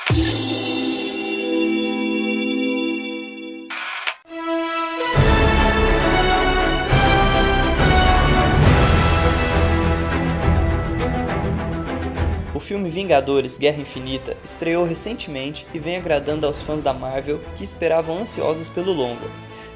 O filme Vingadores Guerra Infinita estreou recentemente e vem agradando aos fãs da Marvel que esperavam ansiosos pelo longa.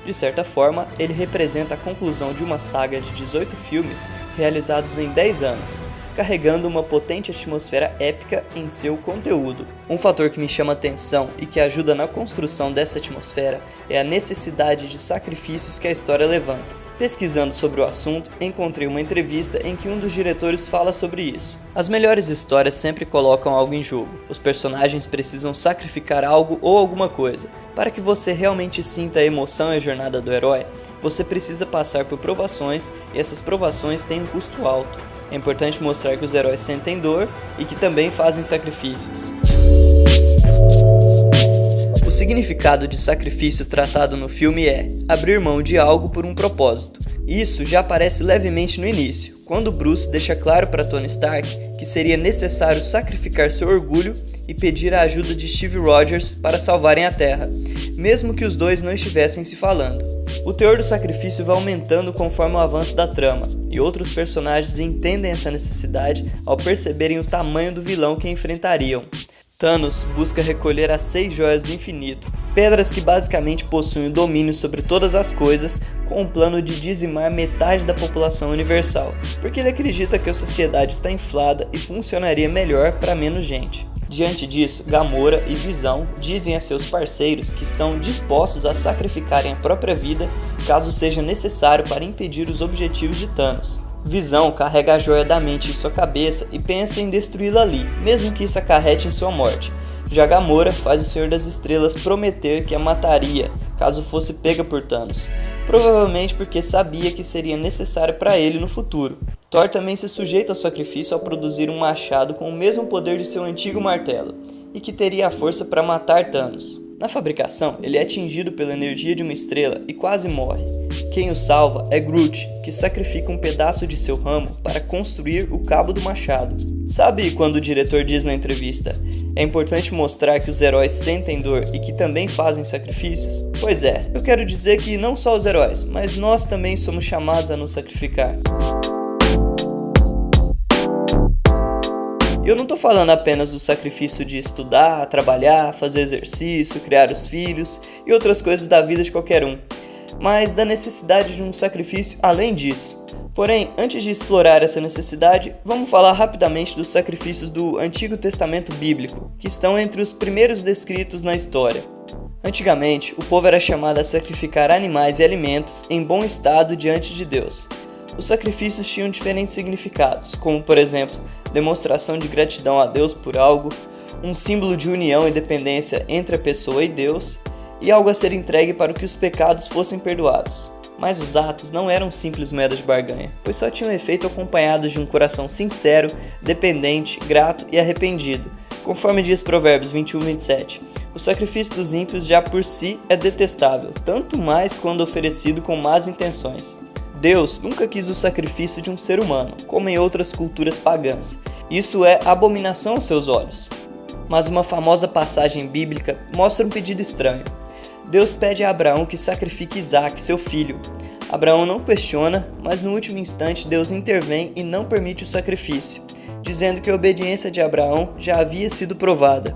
De certa forma, ele representa a conclusão de uma saga de 18 filmes realizados em 10 anos, carregando uma potente atmosfera épica em seu conteúdo. Um fator que me chama atenção e que ajuda na construção dessa atmosfera é a necessidade de sacrifícios que a história levanta. Pesquisando sobre o assunto, encontrei uma entrevista em que um dos diretores fala sobre isso. As melhores histórias sempre colocam algo em jogo. Os personagens precisam sacrificar algo ou alguma coisa. Para que você realmente sinta a emoção e a jornada do herói, você precisa passar por provações e essas provações têm um custo alto. É importante mostrar que os heróis sentem dor e que também fazem sacrifícios. O significado de sacrifício tratado no filme é abrir mão de algo por um propósito. Isso já aparece levemente no início, quando Bruce deixa claro para Tony Stark que seria necessário sacrificar seu orgulho e pedir a ajuda de Steve Rogers para salvarem a Terra, mesmo que os dois não estivessem se falando. O teor do sacrifício vai aumentando conforme o avanço da trama, e outros personagens entendem essa necessidade ao perceberem o tamanho do vilão que enfrentariam. Thanos busca recolher as 6 joias do infinito, pedras que basicamente possuem o domínio sobre todas as coisas, com o plano de dizimar metade da população universal, porque ele acredita que a sociedade está inflada e funcionaria melhor para menos gente. Diante disso, Gamora e Visão dizem a seus parceiros que estão dispostos a sacrificarem a própria vida caso seja necessário para impedir os objetivos de Thanos. Visão carrega a joia da mente em sua cabeça e pensa em destruí-la ali, mesmo que isso acarrete em sua morte. Já Gamora faz o Senhor das Estrelas prometer que a mataria caso fosse pega por Thanos, provavelmente porque sabia que seria necessário para ele no futuro. Thor também se sujeita ao sacrifício ao produzir um machado com o mesmo poder de seu antigo martelo, e que teria a força para matar Thanos. Na fabricação, ele é atingido pela energia de uma estrela e quase morre. Quem o salva é Groot, que sacrifica um pedaço de seu ramo para construir o cabo do machado. Sabe quando o diretor diz na entrevista: é importante mostrar que os heróis sentem dor e que também fazem sacrifícios? Pois é, eu quero dizer que não só os heróis, mas nós também somos chamados a nos sacrificar. Eu não estou falando apenas do sacrifício de estudar, trabalhar, fazer exercício, criar os filhos e outras coisas da vida de qualquer um, mas da necessidade de um sacrifício além disso. Porém, antes de explorar essa necessidade, vamos falar rapidamente dos sacrifícios do Antigo Testamento Bíblico, que estão entre os primeiros descritos na história. Antigamente, o povo era chamado a sacrificar animais e alimentos em bom estado diante de Deus. Os sacrifícios tinham diferentes significados, como por exemplo, demonstração de gratidão a Deus por algo, um símbolo de união e dependência entre a pessoa e Deus, e algo a ser entregue para que os pecados fossem perdoados. Mas os atos não eram simples moedas de barganha, pois só tinham efeito acompanhados de um coração sincero, dependente, grato e arrependido. Conforme diz Provérbios 21:27, o sacrifício dos ímpios já por si é detestável, tanto mais quando oferecido com más intenções. Deus nunca quis o sacrifício de um ser humano, como em outras culturas pagãs. Isso é abominação aos seus olhos. Mas uma famosa passagem bíblica mostra um pedido estranho. Deus pede a Abraão que sacrifique Isaac, seu filho. Abraão não questiona, mas no último instante Deus intervém e não permite o sacrifício, dizendo que a obediência de Abraão já havia sido provada.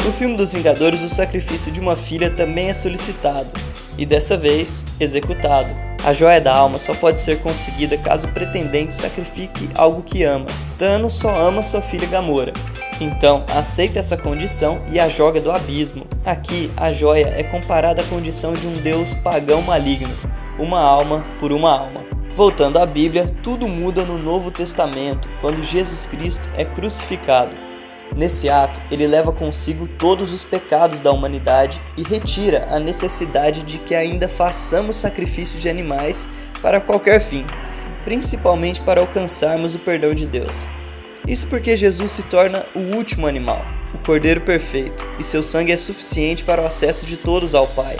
No filme dos Vingadores, o sacrifício de uma filha também é solicitado, e dessa vez, executado. A joia da alma só pode ser conseguida caso o pretendente sacrifique algo que ama. Thanos só ama sua filha Gamora. Então, aceita essa condição e a joga do abismo. Aqui, a joia é comparada à condição de um deus pagão maligno, uma alma por uma alma. Voltando à Bíblia, tudo muda no Novo Testamento, quando Jesus Cristo é crucificado. Nesse ato, ele leva consigo todos os pecados da humanidade e retira a necessidade de que ainda façamos sacrifícios de animais para qualquer fim, principalmente para alcançarmos o perdão de Deus. Isso porque Jesus se torna o último animal, o Cordeiro perfeito, e seu sangue é suficiente para o acesso de todos ao Pai.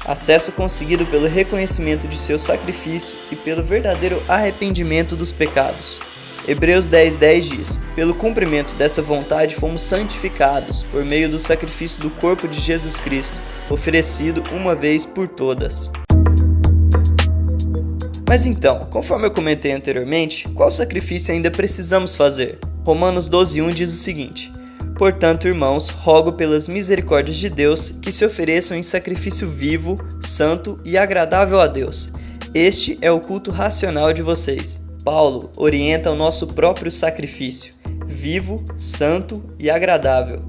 Acesso conseguido pelo reconhecimento de seu sacrifício e pelo verdadeiro arrependimento dos pecados. Hebreus 10:10 diz: pelo cumprimento dessa vontade fomos santificados por meio do sacrifício do corpo de Jesus Cristo, oferecido uma vez por todas. Mas então, conforme eu comentei anteriormente, qual sacrifício ainda precisamos fazer? Romanos 12:1 diz o seguinte: portanto, irmãos, rogo pelas misericórdias de Deus que se ofereçam em sacrifício vivo, santo e agradável a Deus. Este é o culto racional de vocês. Paulo orienta o nosso próprio sacrifício, vivo, santo e agradável.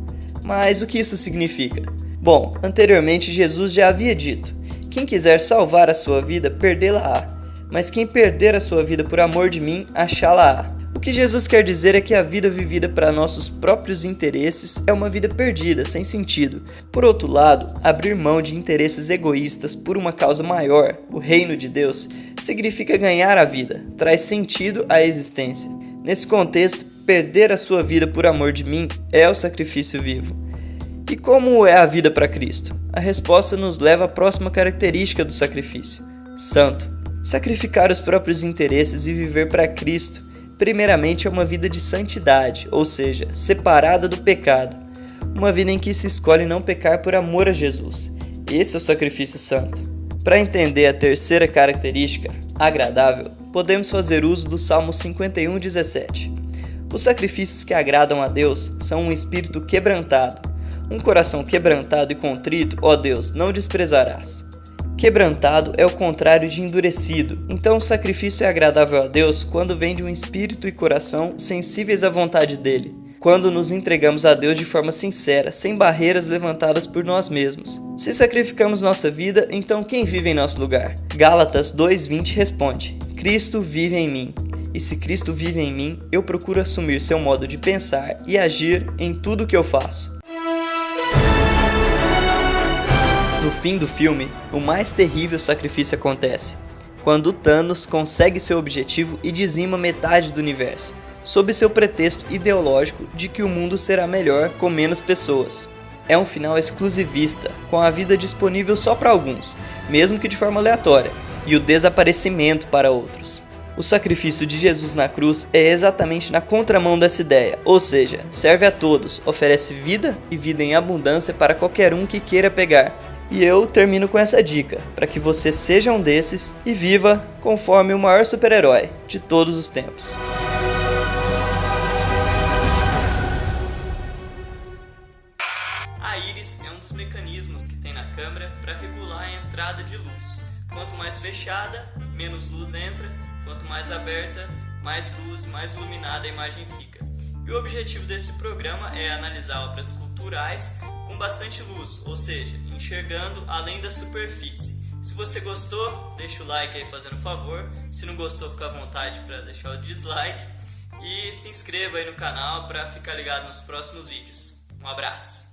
Mas o que isso significa? Bom, anteriormente Jesus já havia dito: quem quiser salvar a sua vida, perdê-la-á. Mas quem perder a sua vida por amor de mim, achá-la-á. O que Jesus quer dizer é que a vida vivida para nossos próprios interesses é uma vida perdida, sem sentido. Por outro lado, abrir mão de interesses egoístas por uma causa maior, o reino de Deus, significa ganhar a vida, traz sentido à existência. Nesse contexto, perder a sua vida por amor de mim é o sacrifício vivo. E como é a vida para Cristo? A resposta nos leva à próxima característica do sacrifício: santo. Sacrificar os próprios interesses e viver para Cristo, primeiramente, é uma vida de santidade, ou seja, separada do pecado. Uma vida em que se escolhe não pecar por amor a Jesus. Esse é o sacrifício santo. Para entender a terceira característica, agradável, podemos fazer uso do Salmo 51:17. Os sacrifícios que agradam a Deus são um espírito quebrantado. Um coração quebrantado e contrito, ó Deus, não desprezarás. Quebrantado é o contrário de endurecido, então o sacrifício é agradável a Deus quando vem de um espírito e coração sensíveis à vontade dele, quando nos entregamos a Deus de forma sincera, sem barreiras levantadas por nós mesmos. Se sacrificamos nossa vida, então quem vive em nosso lugar? Gálatas 2:20 responde: Cristo vive em mim. E se Cristo vive em mim, eu procuro assumir seu modo de pensar e agir em tudo o que eu faço. No fim do filme, o mais terrível sacrifício acontece, quando Thanos consegue seu objetivo e dizima metade do universo, sob seu pretexto ideológico de que o mundo será melhor com menos pessoas. É um final exclusivista, com a vida disponível só para alguns, mesmo que de forma aleatória, e o desaparecimento para outros. O sacrifício de Jesus na cruz é exatamente na contramão dessa ideia, ou seja, serve a todos, oferece vida e vida em abundância para qualquer um que queira pegar. E eu termino com essa dica, para que você seja um desses e viva conforme o maior super-herói de todos os tempos. A íris é um dos mecanismos que tem na câmera para regular a entrada de luz. Quanto mais fechada, menos luz entra, quanto mais aberta, mais luz, mais iluminada a imagem fica. E o objetivo desse programa é analisar obras culturais com bastante luz, ou seja, enxergando além da superfície. Se você gostou, deixa o like aí fazendo favor. Se não gostou, fica à vontade para deixar o dislike. E se inscreva aí no canal para ficar ligado nos próximos vídeos. Um abraço!